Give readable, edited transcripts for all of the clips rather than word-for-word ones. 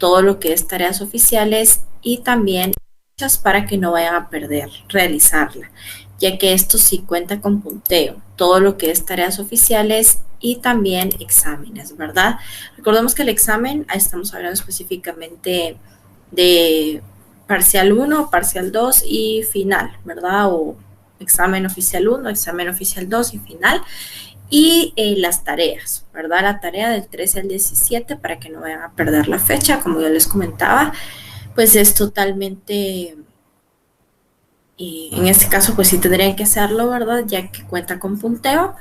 todo lo que es tareas oficiales y también fechas para que no vayan a perder realizarla, ya que esto sí cuenta con punteo, todo lo que es tareas oficiales y también exámenes, ¿verdad? Recordemos que el examen, estamos hablando específicamente de parcial 1, parcial 2 y final, ¿verdad? O examen oficial 1, examen oficial 2 y final. Y las tareas, ¿verdad? La tarea del 13 al 17 para que no vayan a perder la fecha, como yo les comentaba, pues es totalmente, en este caso pues sí tendrían que hacerlo, ¿verdad? Ya que cuenta con punteo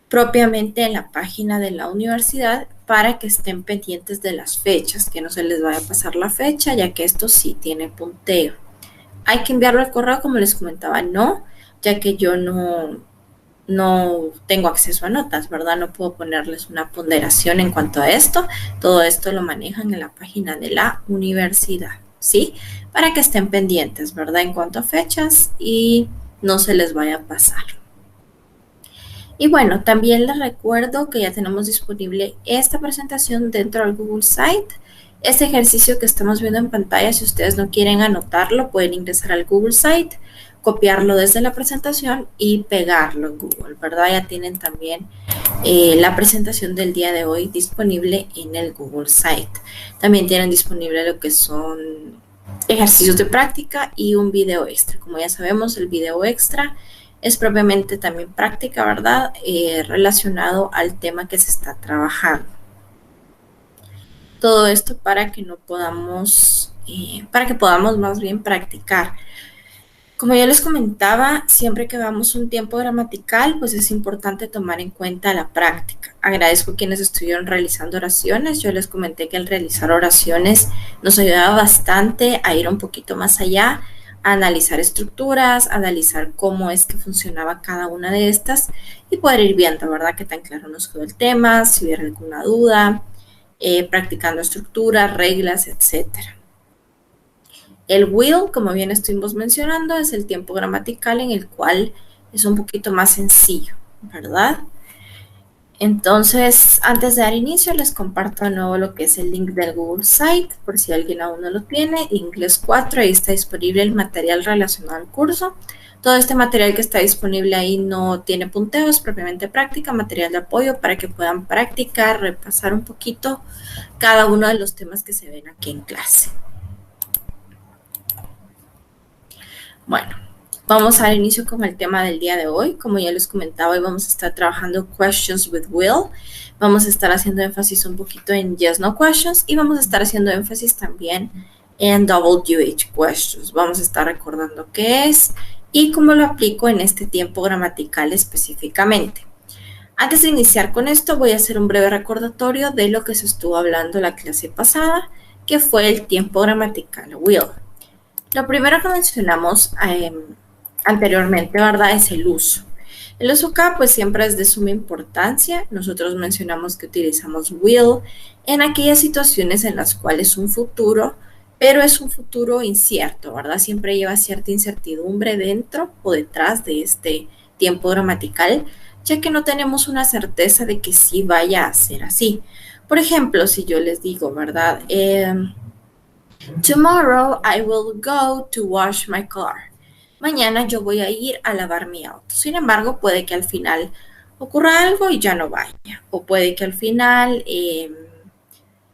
propiamente en la página de la universidad para que estén pendientes de las fechas, que no se les vaya a pasar la fecha, ya que esto sí tiene punteo. Hay que enviarlo al correo, como les comentaba, no, ya que yo no tengo acceso a notas, ¿verdad? No puedo ponerles una ponderación en cuanto a esto. Todo esto lo manejan en la página de la universidad, ¿sí? Para que estén pendientes, ¿verdad? En cuanto a fechas y no se les vaya a pasar. Y bueno, también les recuerdo que ya tenemos disponible esta presentación dentro del Google Site. Este ejercicio que estamos viendo en pantalla, si ustedes no quieren anotarlo, pueden ingresar al Google Site, copiarlo desde la presentación y pegarlo en Google, ¿verdad? Ya tienen también la presentación del día de hoy disponible en el Google Site. También tienen disponible lo que son ejercicios de práctica y un video extra. Como ya sabemos, el video extra es propiamente también práctica, ¿verdad? Relacionado al tema que se está trabajando. Todo esto para que no podamos, para que podamos más bien practicar. Como ya les comentaba, siempre que hagamos un tiempo gramatical, pues es importante tomar en cuenta la práctica. Agradezco a quienes estuvieron realizando oraciones. Yo les comenté que al realizar oraciones nos ayudaba bastante a ir un poquito más allá, a analizar estructuras, a analizar cómo es que funcionaba cada una de estas y poder ir viendo, ¿verdad?, qué tan claro nos quedó el tema, si hubiera alguna duda, practicando estructuras, reglas, etcétera. El will, como bien estuvimos mencionando, es el tiempo gramatical en el cual es un poquito más sencillo, ¿verdad? Entonces, antes de dar inicio, les comparto de nuevo lo que es el link del Google Site, por si alguien aún no lo tiene, Inglés 4, ahí está disponible el material relacionado al curso. Todo este material que está disponible ahí no tiene punteo, es propiamente práctica, material de apoyo para que puedan practicar, repasar un poquito cada uno de los temas que se ven aquí en clase. Bueno, vamos a dar inicio con el tema del día de hoy. Como ya les comentaba, hoy vamos a estar trabajando questions with will. Vamos a estar haciendo énfasis un poquito en yes, no questions y vamos a estar haciendo énfasis también en WH questions. Vamos a estar recordando qué es y cómo lo aplico en este tiempo gramatical específicamente. Antes de iniciar con esto, voy a hacer un breve recordatorio de lo que se estuvo hablando la clase pasada, que fue el tiempo gramatical will. Lo primero que mencionamos anteriormente, ¿verdad?, es el uso. El uso acá pues siempre es de suma importancia. Nosotros mencionamos que utilizamos will en aquellas situaciones en las cuales un futuro, pero es un futuro incierto, ¿verdad? Siempre lleva cierta incertidumbre dentro o detrás de este tiempo gramatical, ya que no tenemos una certeza de que sí vaya a ser así. Por ejemplo, si yo les digo, ¿verdad?, tomorrow I will go to wash my car. Mañana yo voy a ir a lavar mi auto. Sin embargo, puede que al final ocurra algo y ya no vaya. O puede que al final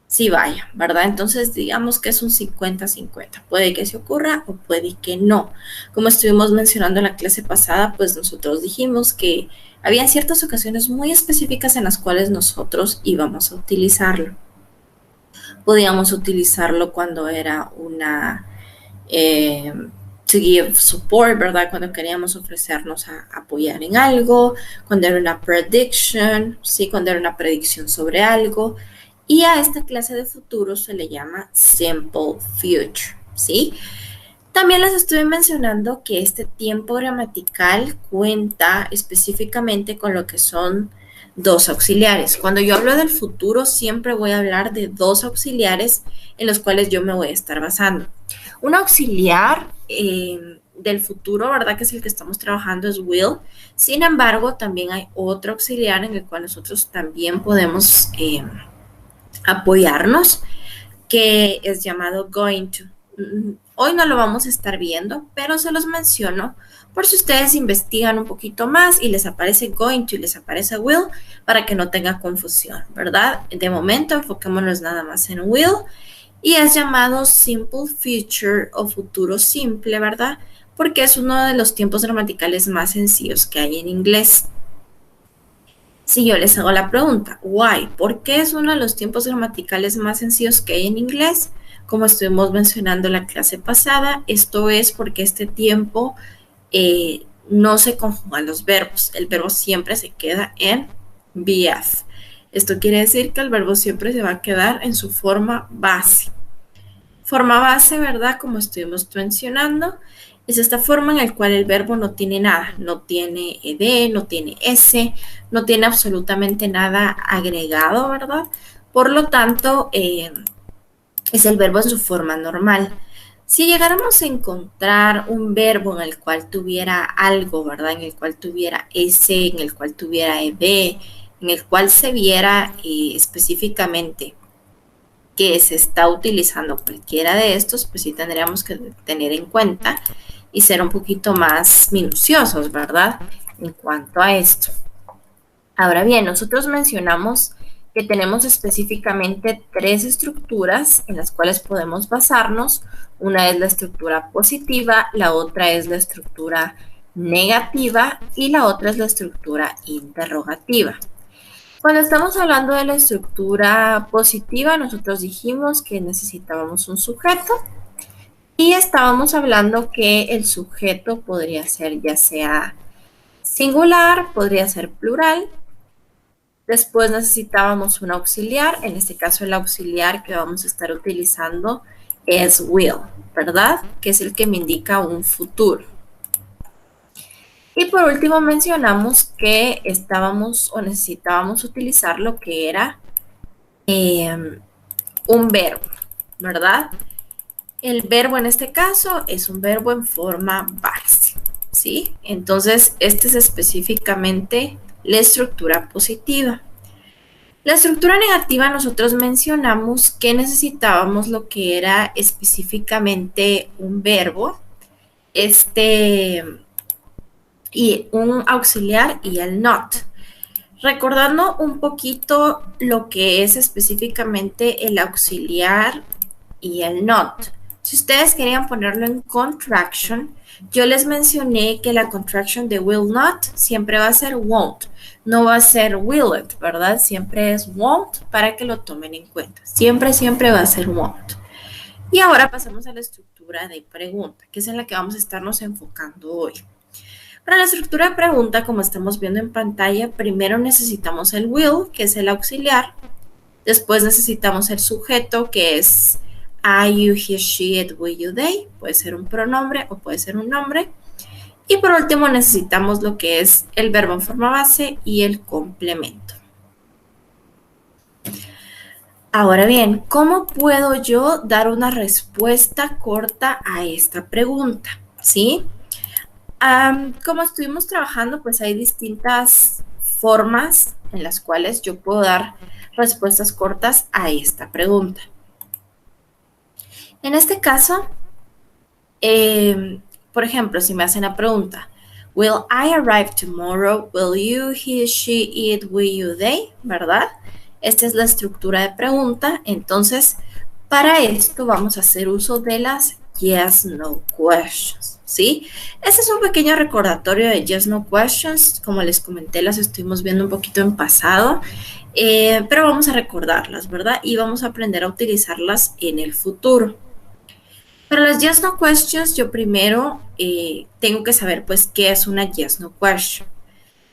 sí vaya, ¿verdad? Entonces, digamos que es un 50-50. Puede que se ocurra o puede que no. Como estuvimos mencionando en la clase pasada, pues nosotros dijimos que había ciertas ocasiones muy específicas en las cuales nosotros íbamos a utilizarlo. Podíamos utilizarlo cuando era una to give support, ¿verdad? Cuando queríamos ofrecernos a apoyar en algo, cuando era una prediction, ¿sí? Cuando era una predicción sobre algo. Y a esta clase de futuro se le llama simple future, ¿sí? También les estuve mencionando que este tiempo gramatical cuenta específicamente con lo que son dos auxiliares. Cuando yo hablo del futuro, siempre voy a hablar de dos auxiliares en los cuales yo me voy a estar basando. Un auxiliar del futuro, ¿verdad?, que es el que estamos trabajando, es will. Sin embargo, también hay otro auxiliar en el cual nosotros también podemos apoyarnos. que es llamado going to. Hoy no lo vamos a estar viendo, pero se los menciono por si ustedes investigan un poquito más y les aparece going to y les aparece will, para que no tenga confusión, ¿verdad? De momento enfoquémonos nada más en will, y es llamado simple future o futuro simple, ¿verdad? Porque es uno de los tiempos gramaticales más sencillos que hay en inglés. Si yo les hago la pregunta, why, ¿por qué es uno de los tiempos gramaticales más sencillos que hay en inglés? Como estuvimos mencionando en la clase pasada, esto es porque este tiempo no se conjugan los verbos. El verbo siempre se queda en BF. Esto quiere decir que el verbo siempre se va a quedar en su forma base. Forma base, ¿verdad? Como estuvimos mencionando, es esta forma en la cual el verbo no tiene nada. No tiene ed, no tiene s, no tiene absolutamente nada agregado, ¿verdad? Por lo tanto, es el verbo en su forma normal. Si llegáramos a encontrar un verbo en el cual tuviera algo, ¿verdad? En el cual tuviera S, en el cual tuviera ed, en el cual se viera específicamente que se está utilizando cualquiera de estos, pues sí tendríamos que tener en cuenta y ser un poquito más minuciosos, ¿verdad? En cuanto a esto. Ahora bien, nosotros mencionamos que tenemos específicamente 3 estructuras en las cuales podemos basarnos. Una es la estructura positiva, la otra es la estructura negativa y la otra es la estructura interrogativa. Cuando estamos hablando de la estructura positiva, nosotros dijimos que necesitábamos un sujeto y estábamos hablando que el sujeto podría ser ya sea singular, podría ser plural. Después necesitábamos un auxiliar, en este caso el auxiliar que vamos a estar utilizando es will, ¿verdad? Que es el que me indica un futuro. Y por último mencionamos que estábamos o necesitábamos utilizar lo que era un verbo, ¿verdad? El verbo en este caso es un verbo en forma base, ¿sí? Entonces, esta es específicamente la estructura positiva. La estructura negativa nosotros mencionamos que necesitábamos lo que era específicamente un verbo, y un auxiliar y el not. Recordando un poquito lo que es específicamente el auxiliar y el not. Si ustedes querían ponerlo en contraction, yo les mencioné que la contraction de will not siempre va a ser won't, no va a ser will it, ¿verdad? Siempre es won't para que lo tomen en cuenta. Siempre, siempre va a ser won't. Y ahora pasamos a la estructura de pregunta, que es en la que vamos a estarnos enfocando hoy. Para la estructura de pregunta, como estamos viendo en pantalla, primero necesitamos el will, que es el auxiliar. Después necesitamos el sujeto, que es I, you, he, she, it, we, you, they. Puede ser un pronombre o puede ser un nombre. Y por último necesitamos lo que es el verbo en forma base y el complemento. Ahora bien, ¿cómo puedo yo dar una respuesta corta a esta pregunta? ¿Sí? Como estuvimos trabajando, pues hay distintas formas en las cuales yo puedo dar respuestas cortas a esta pregunta. En este caso, por ejemplo, si me hacen la pregunta, will I arrive tomorrow? Will you, he, she, it, we, you, they? ¿Verdad? Esta es la estructura de pregunta. Entonces, para esto vamos a hacer uso de las yes, no questions. ¿Sí? Este es un pequeño recordatorio de yes, no questions. Como les comenté, las estuvimos viendo un poquito en pasado, pero vamos a recordarlas, ¿verdad? Y vamos a aprender a utilizarlas en el futuro. Para las yes, no questions, yo primero tengo que saber, pues, qué es una yes, no question.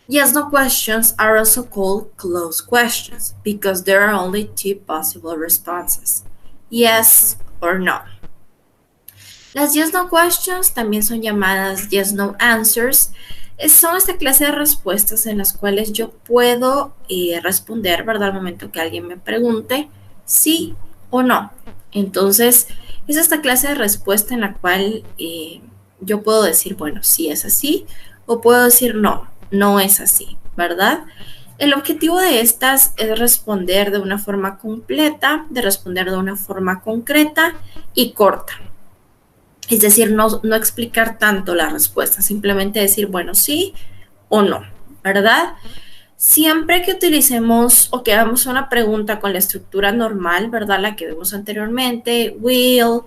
Yes, no questions are also called closed questions because there are only 2 possible responses, yes or no. Las yes, no questions también son llamadas yes, no answers. Son esta clase de respuestas en las cuales yo puedo responder, ¿verdad? Al momento que alguien me pregunte sí o no. Entonces, es esta clase de respuesta en la cual yo puedo decir, bueno, sí es así, o puedo decir no, no es así, ¿verdad? El objetivo de estas es responder de una forma completa, de responder de una forma concreta y corta. Es decir, no explicar tanto la respuesta, simplemente decir, bueno, sí o no, ¿verdad? Siempre que utilicemos o que hagamos una pregunta con la estructura normal, ¿verdad? La que vimos anteriormente, will,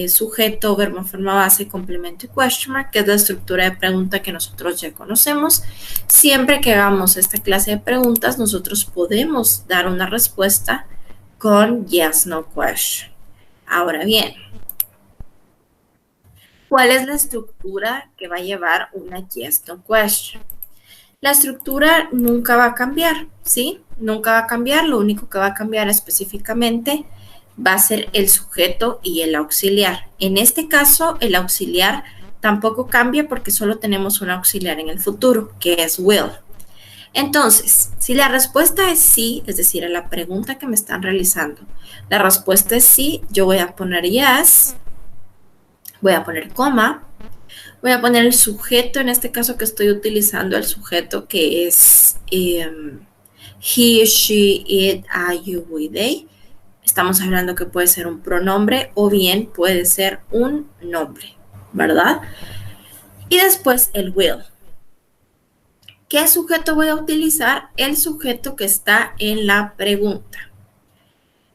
sujeto, verbo en forma base, complemento y question mark, que es la estructura de pregunta que nosotros ya conocemos. Siempre que hagamos esta clase de preguntas, nosotros podemos dar una respuesta con yes, no question. Ahora bien, ¿cuál es la estructura que va a llevar una yes, no question? La estructura nunca va a cambiar, ¿sí? Nunca va a cambiar, lo único que va a cambiar específicamente va a ser el sujeto y el auxiliar. En este caso, el auxiliar tampoco cambia porque solo tenemos un auxiliar en el futuro, que es will. Entonces, si la respuesta es sí, es decir, a la pregunta que me están realizando, la respuesta es sí, yo voy a poner yes, voy a poner coma, voy a poner el sujeto, en este caso que estoy utilizando el sujeto que es he, she, it, I, you, we, they. Estamos hablando que puede ser un pronombre o bien puede ser un nombre, ¿verdad? Y después el will. ¿Qué sujeto voy a utilizar? El sujeto que está en la pregunta.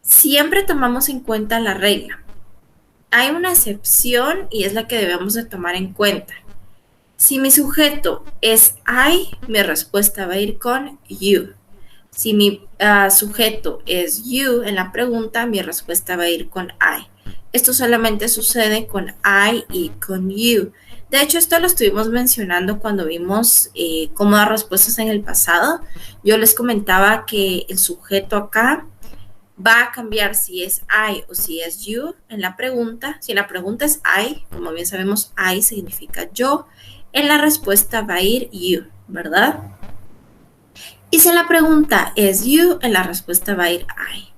Siempre tomamos en cuenta la regla. Hay una excepción y es la que debemos de tomar en cuenta. Si mi sujeto es I, mi respuesta va a ir con you. Si mi sujeto es you en la pregunta, mi respuesta va a ir con I. Esto solamente sucede con I y con you. De hecho, esto lo estuvimos mencionando cuando vimos cómo dar respuestas en el pasado. Yo les comentaba que el sujeto acá va a cambiar si es I o si es you en la pregunta. Si la pregunta es I, como bien sabemos, I significa yo. En la respuesta va a ir you, ¿verdad? Y si la pregunta es you, en la respuesta va a ir I.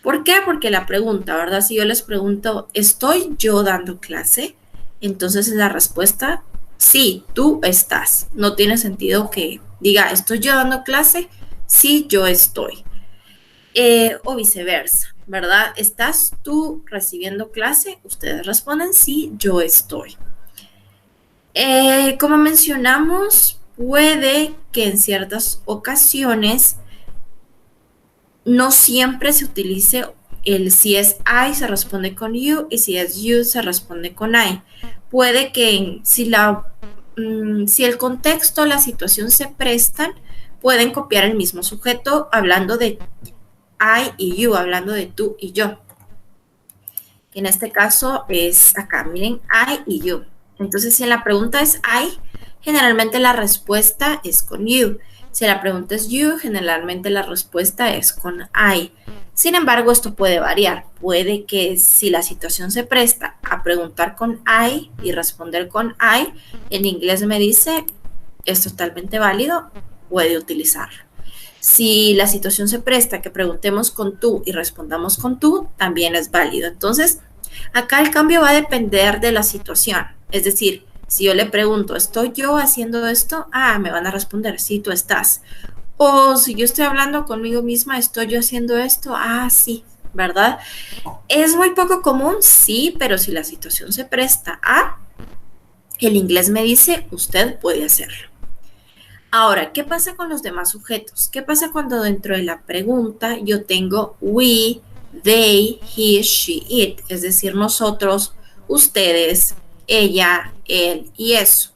¿Por qué? Porque la pregunta, ¿verdad? Si yo les pregunto, ¿estoy yo dando clase? Entonces la respuesta, sí, tú estás. No tiene sentido que diga, ¿estoy yo dando clase? Sí, yo estoy. O viceversa, ¿verdad? ¿Estás tú recibiendo clase? Ustedes responden, sí, yo estoy. Como mencionamos, puede que en ciertas ocasiones no siempre se utilice el si es I se responde con you y si es you se responde con I. Puede que si el contexto, la situación se prestan, pueden copiar el mismo sujeto hablando de I y you, hablando de tú y yo. En este caso es acá, miren, I y you. Entonces, si la pregunta es I, generalmente la respuesta es con you. Si la pregunta es you, generalmente la respuesta es con I. Sin embargo, esto puede variar. Puede que si la situación se presta a preguntar con I y responder con I, en inglés me dice, es totalmente válido, puede utilizarlo. Si la situación se presta a que preguntemos con tú y respondamos con tú, también es válido. Entonces, acá el cambio va a depender de la situación. Es decir, si yo le pregunto, ¿estoy yo haciendo esto? Ah, me van a responder, sí, tú estás. O si yo estoy hablando conmigo misma, ¿estoy yo haciendo esto? Ah, sí, ¿verdad? Es muy poco común, sí, pero si la situación se presta a, el inglés me dice, usted puede hacerlo. Ahora, ¿qué pasa con los demás sujetos? ¿Qué pasa cuando dentro de la pregunta yo tengo we, they, he, she, it? Es decir, nosotros, ustedes, ella, él y eso.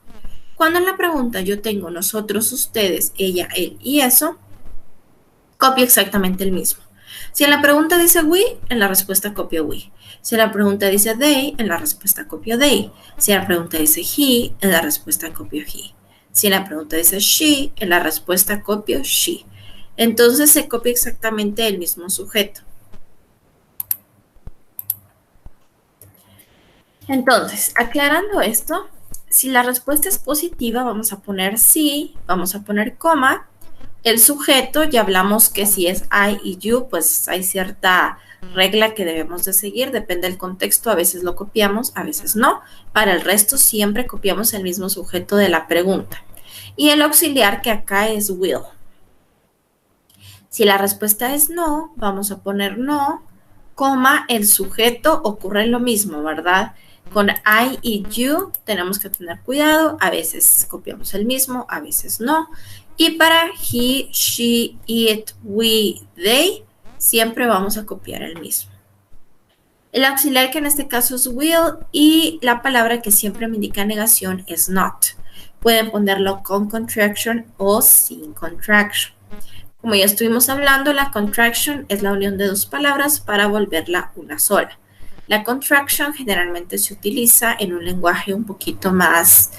Cuando en la pregunta yo tengo nosotros, ustedes, ella, él y eso, copio exactamente el mismo. Si en la pregunta dice we, en la respuesta copio we. Si en la pregunta dice they, en la respuesta copio they. Si en la pregunta dice he, en la respuesta copio he. Si en la pregunta dice she, en la respuesta copio she. Entonces se copia exactamente el mismo sujeto. Entonces, aclarando esto, si la respuesta es positiva, vamos a poner sí, vamos a poner coma. El sujeto, ya hablamos que si es I y you, pues hay cierta regla que debemos de seguir, depende del contexto, a veces lo copiamos, a veces no. Para el resto siempre copiamos el mismo sujeto de la pregunta. Y el auxiliar que acá es will. Si la respuesta es no, vamos a poner no, coma, el sujeto, ocurre lo mismo, ¿verdad? Con I y you tenemos que tener cuidado, a veces copiamos el mismo, a veces no. Y para he, she, it, we, they, siempre vamos a copiar el mismo. El auxiliar que en este caso es will y la palabra que siempre me indica negación es not. Pueden ponerlo con contraction o sin contraction. Como ya estuvimos hablando, la contraction es la unión de dos palabras para volverla una sola. La contraction generalmente se utiliza en un lenguaje un poquito más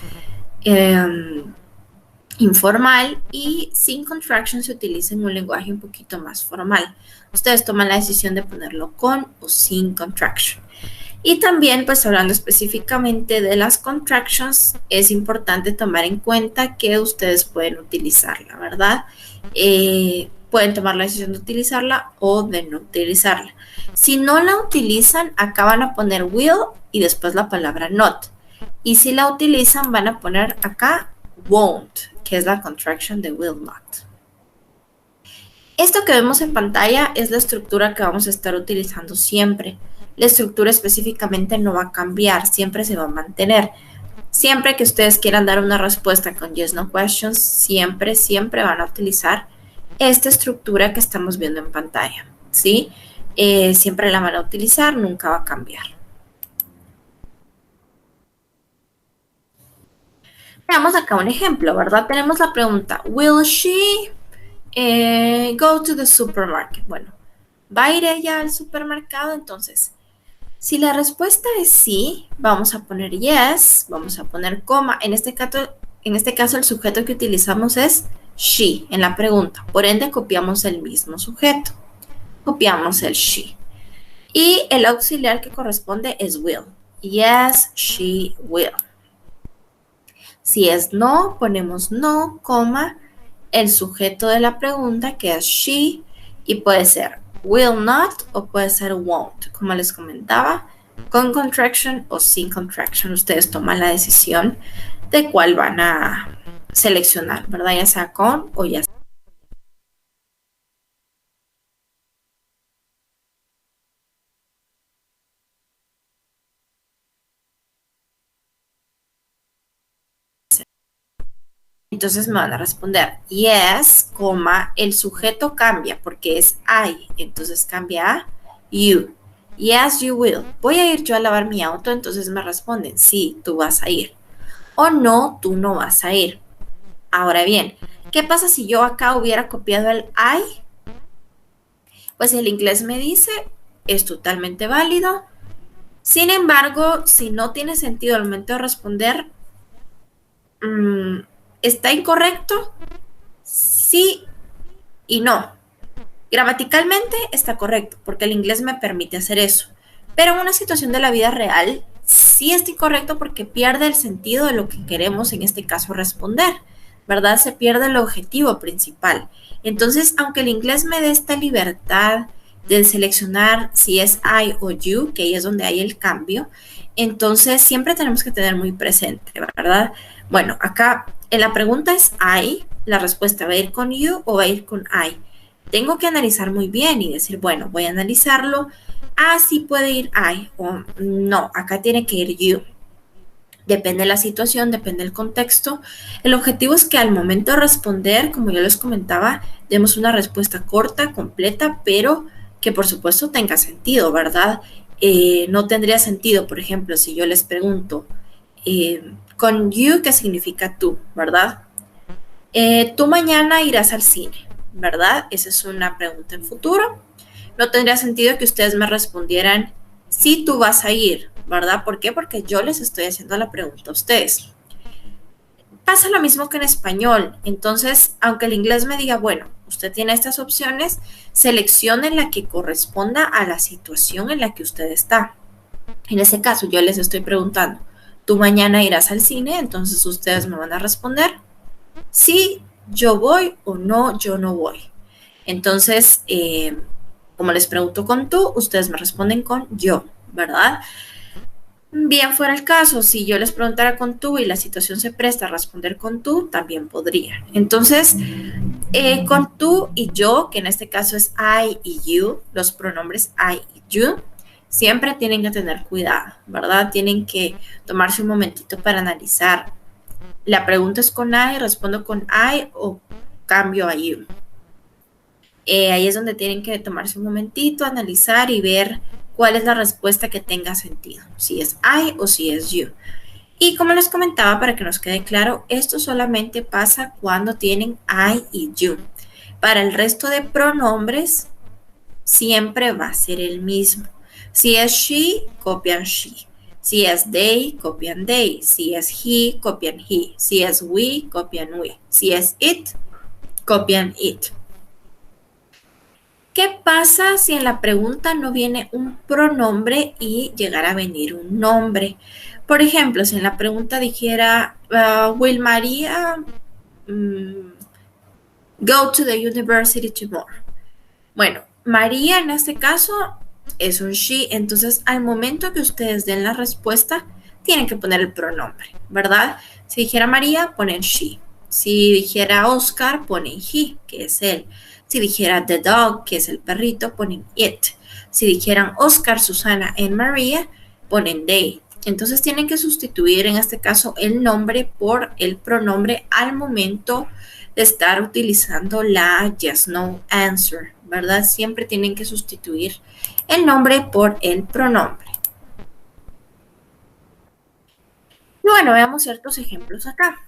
informal y sin contraction se utiliza en un lenguaje un poquito más formal. Ustedes toman la decisión de ponerlo con o sin contraction. Y también, pues hablando específicamente de las contractions, es importante tomar en cuenta que ustedes pueden utilizarla, ¿verdad? Pueden tomar la decisión de utilizarla o de no utilizarla. Si no la utilizan, acá van a poner will y después la palabra not. Y si la utilizan, van a poner acá won't, que es la contraction de will not. Esto que vemos en pantalla es la estructura que vamos a estar utilizando siempre. La estructura específicamente no va a cambiar, siempre se va a mantener. Siempre que ustedes quieran dar una respuesta con yes, no questions, siempre van a utilizar esta estructura que estamos viendo en pantalla, ¿sí? Siempre la van a utilizar, nunca va a cambiar. Veamos acá un ejemplo, ¿verdad? Tenemos la pregunta, will she go to the supermarket? Bueno, ¿va a ir ella al supermercado? Entonces, si la respuesta es sí, vamos a poner yes, vamos a poner coma. En este caso el sujeto que utilizamos es she en la pregunta. Por ende, copiamos el mismo sujeto. Copiamos el she. Y el auxiliar que corresponde es will. Yes, she will. Si es no, ponemos no, coma, el sujeto de la pregunta que es she y puede ser will not o puede ser won't. Como les comentaba, con contraction o sin contraction. Ustedes toman la decisión de cuál van a seleccionar, ¿verdad? Ya sea con o ya sea. Entonces me van a responder yes, coma, el sujeto cambia porque es I, entonces cambia a you. Yes, you will. Voy a ir yo a lavar mi auto, entonces me responden sí, tú vas a ir. O no, tú no vas a ir. Ahora bien, ¿qué pasa si yo acá hubiera copiado el I? Pues el inglés me dice, es totalmente válido. Sin embargo, si no tiene sentido al momento de responder, ¿está incorrecto? Sí y no. Gramaticalmente está correcto, porque el inglés me permite hacer eso. Pero en una situación de la vida real, sí está incorrecto porque pierde el sentido de lo que queremos, en este caso, responder, ¿verdad? Se pierde el objetivo principal. Entonces, aunque el inglés me dé esta libertad de seleccionar si es I o you, que ahí es donde hay el cambio, entonces siempre tenemos que tener muy presente, ¿verdad? Bueno, acá en la pregunta es I, la respuesta va a ir con you o va a ir con I. Tengo que analizar muy bien y decir, bueno, voy a analizarlo. Ah, sí puede ir I o no, acá tiene que ir you. Depende de la situación, depende del contexto. El objetivo es que al momento de responder, como yo les comentaba, demos una respuesta corta, completa, pero que por supuesto tenga sentido, ¿verdad? No tendría sentido, por ejemplo, si yo les pregunto, con you, ¿qué significa tú, verdad? Tú mañana irás al cine, ¿verdad? Esa es una pregunta en futuro. No tendría sentido que ustedes me respondieran, sí, tú vas a ir, ¿verdad? ¿Por qué? Porque yo les estoy haciendo la pregunta a ustedes. Pasa lo mismo que en español. Entonces, aunque el inglés me diga, bueno, usted tiene estas opciones, seleccione la que corresponda a la situación en la que usted está. En ese caso, yo les estoy preguntando, ¿tú mañana irás al cine? Entonces, ustedes me van a responder, sí, yo voy o no, yo no voy. Entonces, como les pregunto con tú, ustedes me responden con yo, ¿verdad? Bien fuera el caso, si yo les preguntara con tú y la situación se presta a responder con tú, también podría. Entonces, con tú y yo, que en este caso es I y you, los pronombres I y you, siempre tienen que tener cuidado, ¿verdad? Tienen que tomarse un momentito para analizar. La pregunta es con I, respondo con I o cambio a you. Ahí es donde tienen que tomarse un momentito, analizar y ver cuál es la respuesta que tenga sentido, si es I o si es you. Y como les comentaba, para que nos quede claro, esto solamente pasa cuando tienen I y you. Para el resto de pronombres, siempre va a ser el mismo. Si es she, copian she. Si es they, copian they. Si es he, copian he. Si es we, copian we. Si es it, copian it. ¿Qué pasa si en la pregunta no viene un pronombre y llegara a venir un nombre? Por ejemplo, si en la pregunta dijera, ¿Will María go to the university tomorrow? Bueno, María en este caso es un she, entonces al momento que ustedes den la respuesta, tienen que poner el pronombre, ¿verdad? Si dijera María, ponen she. Si dijera Oscar, ponen he, que es él. Si dijera the dog, que es el perrito, ponen it. Si dijeran Oscar, Susana y María, ponen they. Entonces tienen que sustituir en este caso el nombre por el pronombre al momento de estar utilizando la yes, no answer, ¿verdad? Siempre tienen que sustituir el nombre por el pronombre. Y bueno, veamos ciertos ejemplos acá.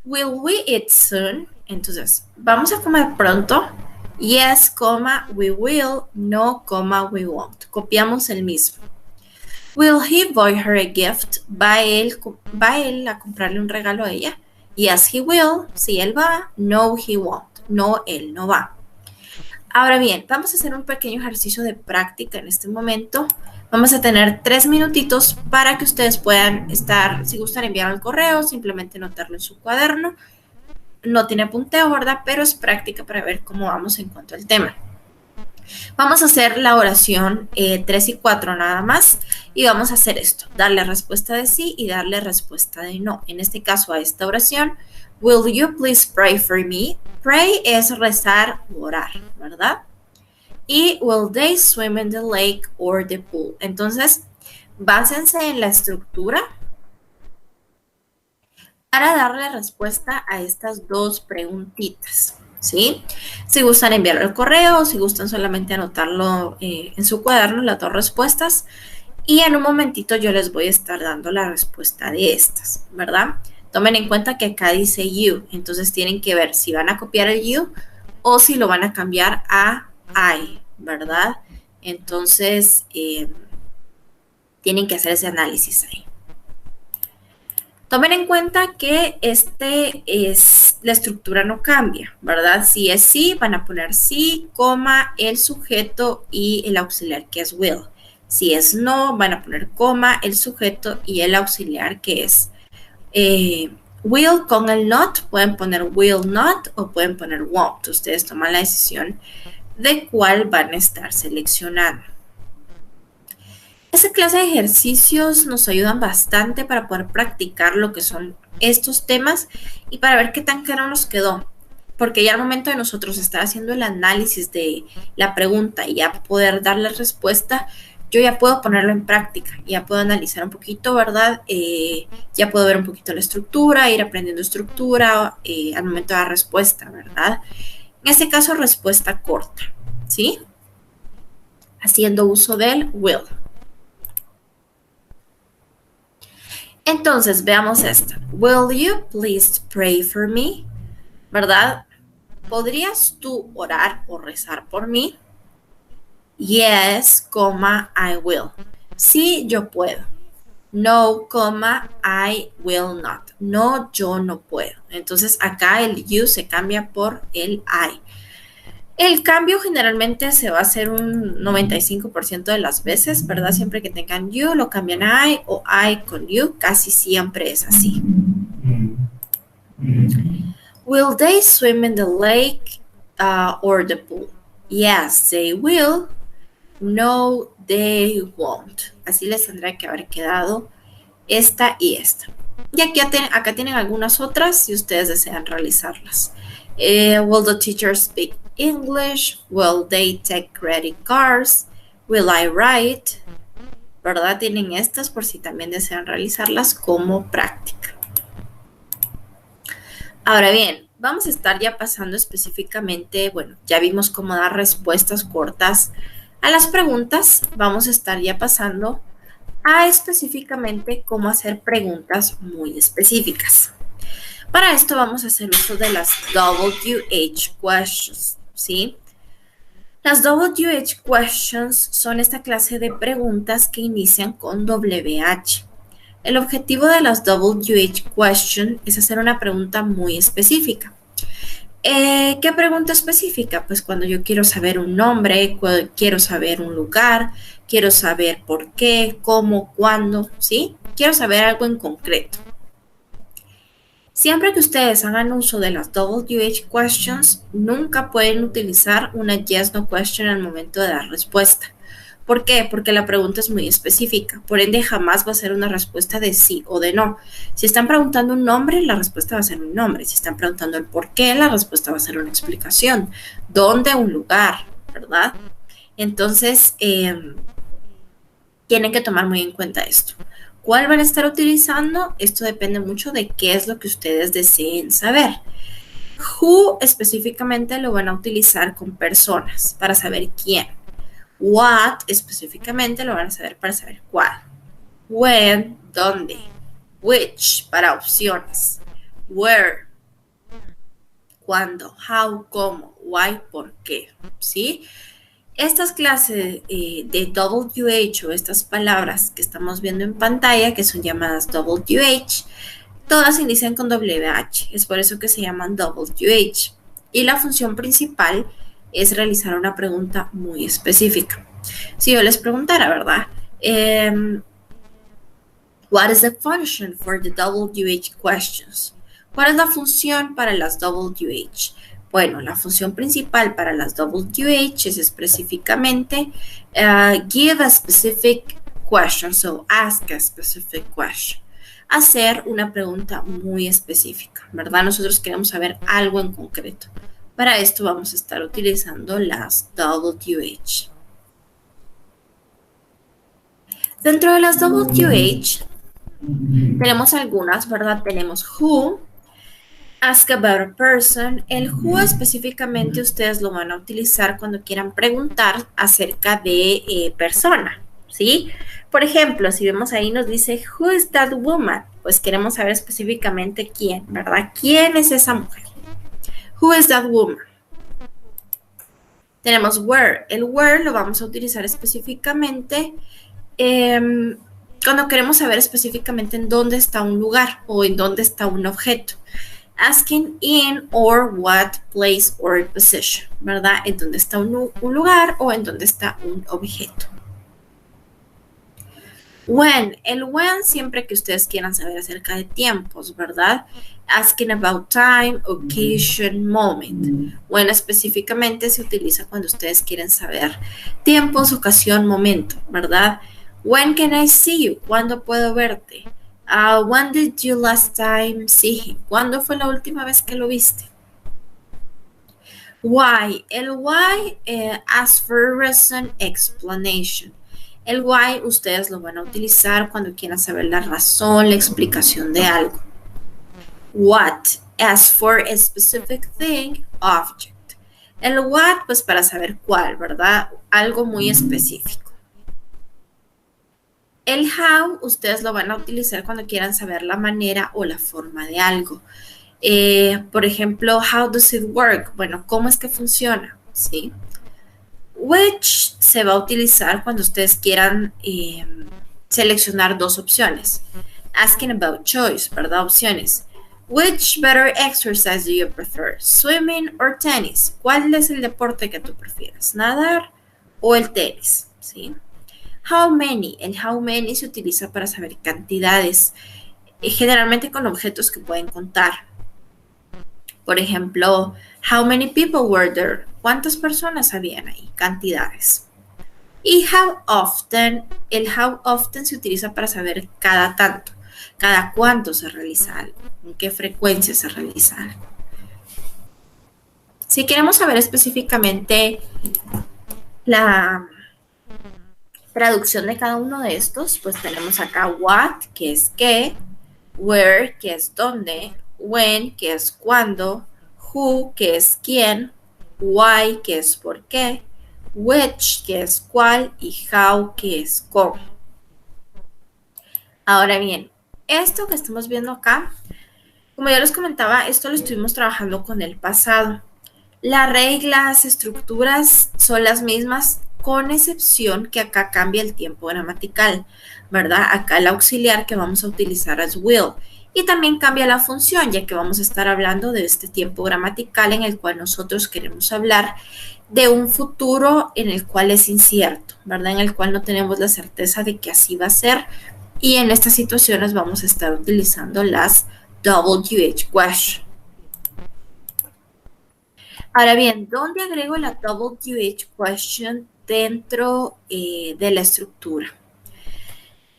Will we eat soon? Entonces, ¿vamos a comer pronto? Yes, we will. No, we won't. Copiamos el mismo. Will he buy her a gift? ¿Va él a comprarle un regalo a ella? Yes, he will. Si él va. No, he won't. No, él no va. Ahora bien, vamos a hacer un pequeño ejercicio de práctica en este momento. Vamos a tener 3 minutitos para que ustedes puedan estar, si gustan enviar al correo, simplemente anotarlo en su cuaderno. No tiene punteo, ¿verdad? Pero es práctica para ver cómo vamos en cuanto al tema. Vamos a hacer la oración 3 y 4 nada más y vamos a hacer esto, darle respuesta de sí y darle respuesta de no. En este caso a esta oración, will you please pray for me? Pray es rezar o orar, ¿verdad? Y will they swim in the lake or the pool? Entonces, básense en la estructura para darle respuesta a estas dos preguntitas, ¿sí? Si gustan enviarlo al correo, si gustan solamente anotarlo en su cuaderno, las dos respuestas, y en un momentito yo les voy a estar dando la respuesta de estas, ¿verdad? Tomen en cuenta que acá dice you, entonces tienen que ver si van a copiar el you o si lo van a cambiar a I, ¿verdad? Entonces, tienen que hacer ese análisis ahí. Tomen en cuenta que la estructura no cambia, ¿verdad? Si es sí, van a poner sí, coma, el sujeto y el auxiliar que es will. Si es no, van a poner coma, el sujeto y el auxiliar que es will con el not. Pueden poner will not o pueden poner won't. Ustedes toman la decisión de cuál van a estar seleccionando. Esta clase de ejercicios nos ayudan bastante para poder practicar lo que son estos temas y para ver qué tan claro nos quedó. Porque ya al momento de nosotros estar haciendo el análisis de la pregunta y ya poder dar la respuesta, yo ya puedo ponerlo en práctica, ya puedo analizar un poquito, ¿verdad? Ya puedo ver un poquito la estructura, ir aprendiendo estructura al momento de la respuesta, ¿verdad? En este caso, respuesta corta, ¿sí? Haciendo uso del will. Entonces, veamos esto. Will you please pray for me? ¿Verdad? ¿Podrías tú orar o rezar por mí? Yes, I will. Sí, yo puedo. No, I will not. No, yo no puedo. Entonces, acá el you se cambia por el I. El cambio generalmente se va a hacer un 95% de las veces, ¿verdad? Siempre que tengan you, lo cambian a I o I con you, casi siempre es así. Will they swim in the lake or the pool? Yes, they will. No, they won't. Así les tendrá que haber quedado esta y esta. Y aquí acá tienen algunas otras si ustedes desean realizarlas. Will the teacher speak English? Will they take credit cards? Will I write? ¿Verdad? Tienen estas por si también desean realizarlas como práctica. Ahora bien, vamos a estar ya pasando específicamente, bueno, ya vimos cómo dar respuestas cortas a las preguntas. Vamos a estar ya pasando a específicamente cómo hacer preguntas muy específicas. Para esto vamos a hacer uso de las WH questions, ¿sí? Las WH questions son esta clase de preguntas que inician con WH. El objetivo de las WH questions es hacer una pregunta muy específica. ¿Qué pregunta específica? Pues cuando yo quiero saber un nombre, quiero saber un lugar, quiero saber por qué, cómo, cuándo, ¿sí? Quiero saber algo en concreto. Siempre que ustedes hagan uso de las WH questions, nunca pueden utilizar una yes/no question al momento de dar respuesta. ¿Por qué? Porque la pregunta es muy específica, por ende jamás va a ser una respuesta de sí o de no. Si están preguntando un nombre, la respuesta va a ser un nombre. Si están preguntando el por qué, la respuesta va a ser una explicación. ¿Dónde? Un lugar, ¿verdad? Entonces, tienen que tomar muy en cuenta esto. ¿Cuál van a estar utilizando? Esto depende mucho de qué es lo que ustedes deseen saber. Who específicamente lo van a utilizar con personas para saber quién. What específicamente lo van a saber para saber cuál. When, dónde. Which para opciones. Where, cuándo. How, cómo. Why, por qué. ¿Sí? Estas clases de WH o estas palabras que estamos viendo en pantalla, que son llamadas WH, todas inician con WH. Es por eso que se llaman WH. Y la función principal es realizar una pregunta muy específica. Si yo les preguntara, ¿verdad? What is the function for the WH questions? ¿Cuál es la función para las WH? Bueno, la función principal para las WH es específicamente give a specific question, so ask a specific question. Hacer una pregunta muy específica, ¿verdad? Nosotros queremos saber algo en concreto. Para esto vamos a estar utilizando las WH. Dentro de las WH tenemos algunas, ¿verdad? Tenemos who, ask about a person. El who específicamente ustedes lo van a utilizar cuando quieran preguntar acerca de persona, ¿sí? Por ejemplo, si vemos ahí nos dice who is that woman? Pues queremos saber específicamente quién, ¿verdad? ¿Quién es esa mujer? Who is that woman? Tenemos where. El where lo vamos a utilizar específicamente cuando queremos saber específicamente en dónde está un lugar o en dónde está un objeto. Asking in or what place or position, ¿verdad? En dónde está un lugar o en dónde está un objeto. When. El when siempre que ustedes quieran saber acerca de tiempos, ¿verdad? Asking about time, occasion, moment. When específicamente se utiliza cuando ustedes quieren saber tiempos, ocasión, momento, ¿verdad? When can I see you? ¿Cuándo puedo verte? When did you last time see him? ¿Cuándo fue la última vez que lo viste? Why. El why ask for reason, explanation. El why ustedes lo van a utilizar cuando quieran saber la razón, la explicación de algo. What. Ask for a specific thing, object. El what, pues para saber cuál, ¿verdad? Algo muy específico. El how, ustedes lo van a utilizar cuando quieran saber la manera o la forma de algo. Por ejemplo, how does it work? Bueno, ¿cómo es que funciona? ¿Sí? Which se va a utilizar cuando ustedes quieran seleccionar dos opciones. Asking about choice, ¿verdad? Opciones. Which better exercise do you prefer? Swimming or tennis? ¿Cuál es el deporte que tú prefieres? ¿Nadar o el tenis? ¿Sí? How many. El how many se utiliza para saber cantidades, generalmente con objetos que pueden contar. Por ejemplo, how many people were there? ¿Cuántas personas habían ahí? Cantidades. Y how often, el how often se utiliza para saber cada tanto, cada cuánto se realiza algo, en qué frecuencia se realiza algo. Si queremos saber específicamente la traducción de cada uno de estos, pues tenemos acá what, que es qué, where, que es dónde, when, que es cuándo, who, que es quién, why, que es por qué, which, que es cuál, y how, que es cómo. Ahora bien, esto que estamos viendo acá, como ya les comentaba, esto lo estuvimos trabajando con el pasado. Las reglas, estructuras son las mismas, con excepción que acá cambia el tiempo gramatical, ¿verdad? Acá el auxiliar que vamos a utilizar es will. Y también cambia la función, ya que vamos a estar hablando de este tiempo gramatical en el cual nosotros queremos hablar de un futuro en el cual es incierto, ¿verdad? En el cual no tenemos la certeza de que así va a ser. Y en estas situaciones vamos a estar utilizando las WH questions. Ahora bien, ¿dónde agrego la WH question dentro de la estructura?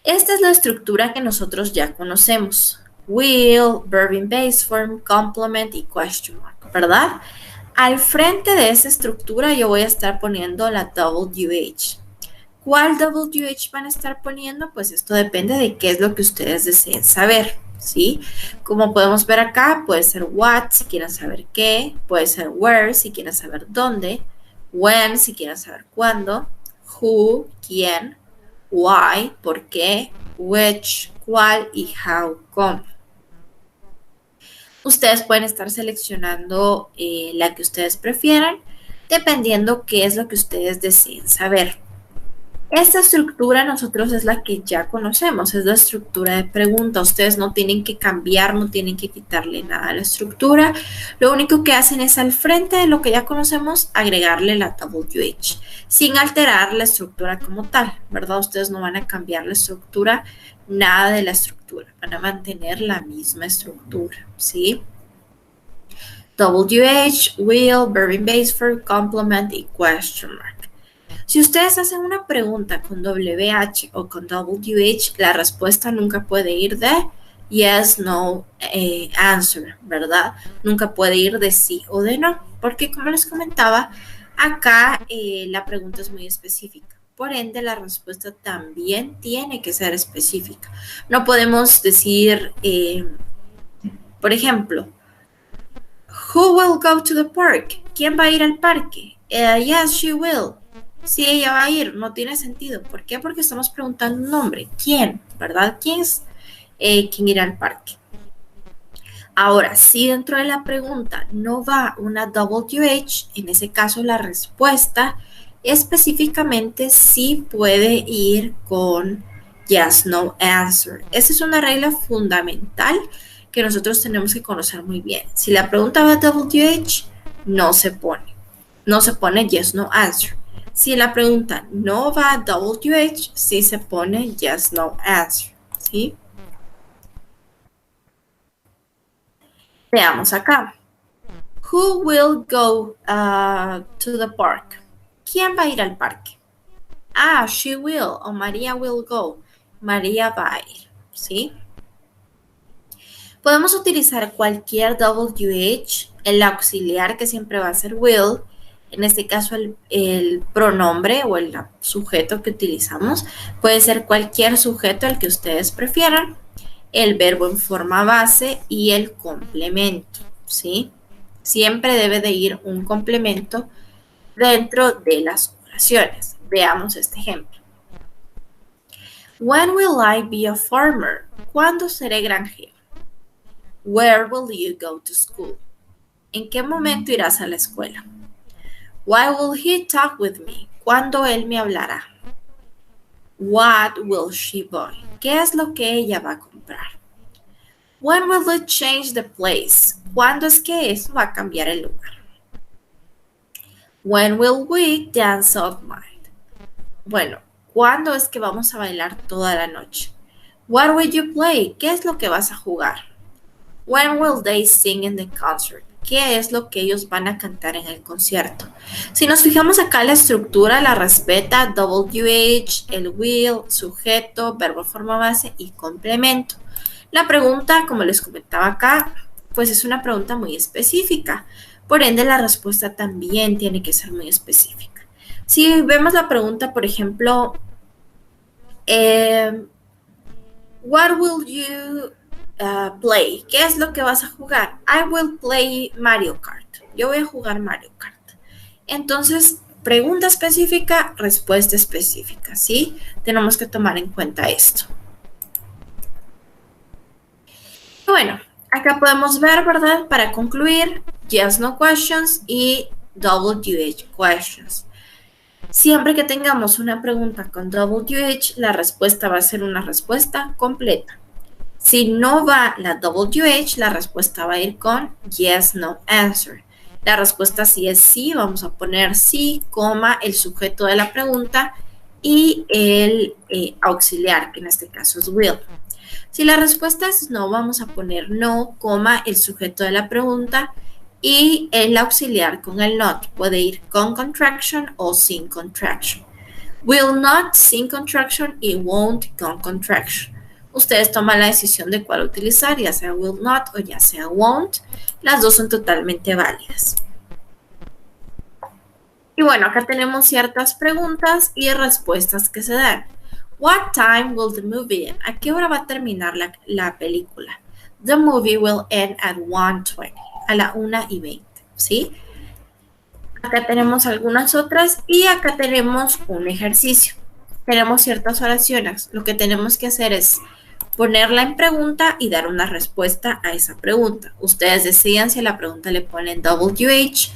Esta es la estructura que nosotros ya conocemos. Will, verb in base form, complement y question mark, ¿verdad? Al frente de esa estructura yo voy a estar poniendo la WH. ¿Cuál WH van a estar poniendo? Pues esto depende de qué es lo que ustedes deseen saber, ¿sí? Como podemos ver acá, puede ser what si quieren saber qué, puede ser where si quieren saber dónde, when si quieren saber cuándo, who, quién, why, por qué, which, cuál y how, cómo. Ustedes pueden estar seleccionando la que ustedes prefieran, dependiendo qué es lo que ustedes deseen saber. Esta estructura nosotros es la que ya conocemos, es la estructura de pregunta. Ustedes no tienen que cambiar, no tienen que quitarle nada a la estructura. Lo único que hacen es al frente de lo que ya conocemos, agregarle la WH, sin alterar la estructura como tal, ¿verdad? Ustedes no van a cambiar la estructura, nada de la estructura, van a mantener la misma estructura, ¿sí? WH, will, verb in base form, complement y question mark. Si ustedes hacen una pregunta con WH o con WH, la respuesta nunca puede ir de yes, no, answer, ¿verdad? Nunca puede ir de sí o de no, porque como les comentaba, acá la pregunta es muy específica. Por ende, la respuesta también tiene que ser específica. No podemos decir, por ejemplo, who will go to the park? ¿Quién va a ir al parque? Yes, she will. Sí, ella va a ir, no tiene sentido. ¿Por qué? Porque estamos preguntando un nombre. ¿Quién? ¿Verdad? ¿Quién es quien irá al parque? Ahora, si dentro de la pregunta no va una WH, en ese caso la respuesta específicamente sí puede ir con yes, no answer. Esa es una regla fundamental que nosotros tenemos que conocer muy bien. Si la pregunta va WH, no se pone. No se pone yes, no answer. Si la pregunta no va a WH, sí se pone yes, no answer, ¿sí? Veamos acá. Who will go to the park? ¿Quién va a ir al parque? Ah, she will o María will go. María va a ir, ¿sí? Podemos utilizar cualquier WH, el auxiliar que siempre va a ser will. En este caso, el pronombre o el sujeto que utilizamos puede ser cualquier sujeto, el que ustedes prefieran, el verbo en forma base y el complemento, ¿sí? Siempre debe de ir un complemento dentro de las oraciones. Veamos este ejemplo. When will I be a farmer? ¿Cuándo seré granjero? Where will you go to school? ¿En qué momento irás a la escuela? Why will he talk with me? ¿Cuándo él me hablará? What will she buy? ¿Qué es lo que ella va a comprar? When will it change the place? ¿Cuándo es que eso va a cambiar el lugar? When will we dance all night? Bueno, ¿cuándo es que vamos a bailar toda la noche? What will you play? ¿Qué es lo que vas a jugar? When will they sing in the concert? qué es lo que ellos van a cantar en el concierto. Si nos fijamos acá, la estructura la respeta WH, el will, sujeto, verbo, forma base y complemento. La pregunta, como les comentaba acá, pues es una pregunta muy específica. Por ende, la respuesta también tiene que ser muy específica. Si vemos la pregunta, por ejemplo, what will you play? ¿Qué es lo que vas a jugar? I will play Mario Kart. Yo voy a jugar Mario Kart. Entonces, pregunta específica, respuesta específica, ¿sí? Tenemos que tomar en cuenta esto. Bueno, acá podemos ver, ¿verdad? Para concluir, yes, no questions y WH questions. Siempre que tengamos una pregunta con WH, la respuesta va a ser una respuesta completa. Si no va la WH, la respuesta va a ir con yes, no answer. La respuesta si es sí, vamos a poner sí, coma, el sujeto de la pregunta y el auxiliar, que en este caso es will. Si la respuesta es no, vamos a poner no, coma, el sujeto de la pregunta y el auxiliar con el not. Puede ir con contraction o sin contraction. Will not sin contraction y won't con contraction. Ustedes toman la decisión de cuál utilizar, ya sea will not o ya sea won't. Las dos son totalmente válidas. Y bueno, acá tenemos ciertas preguntas y respuestas que se dan. What time will the movie end? ¿A qué hora va a terminar la película? The movie will end at 1:20, a la 1:20, ¿sí? Acá tenemos algunas otras y acá tenemos un ejercicio. Tenemos ciertas oraciones. Lo que tenemos que hacer es ponerla en pregunta y dar una respuesta a esa pregunta. Ustedes deciden si a la pregunta le ponen WH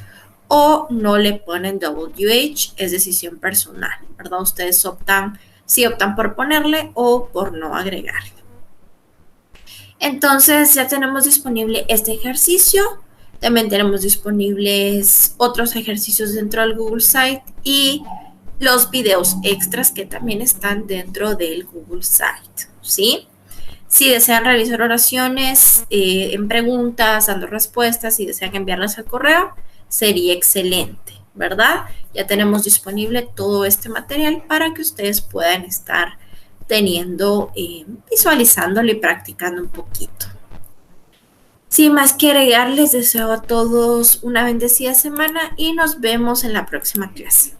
o no le ponen WH, es decisión personal, ¿verdad? Ustedes optan, si optan por ponerle o por no agregarle. Entonces ya tenemos disponible este ejercicio. También tenemos disponibles otros ejercicios dentro del Google Site y los videos extras que también están dentro del Google Site, ¿sí? Si desean realizar oraciones en preguntas, dando respuestas, y desean enviarlas al correo, sería excelente, ¿verdad? Ya tenemos disponible todo este material para que ustedes puedan estar teniendo, visualizándolo y practicando un poquito. Sin más que agregar, les deseo a todos una bendecida semana y nos vemos en la próxima clase.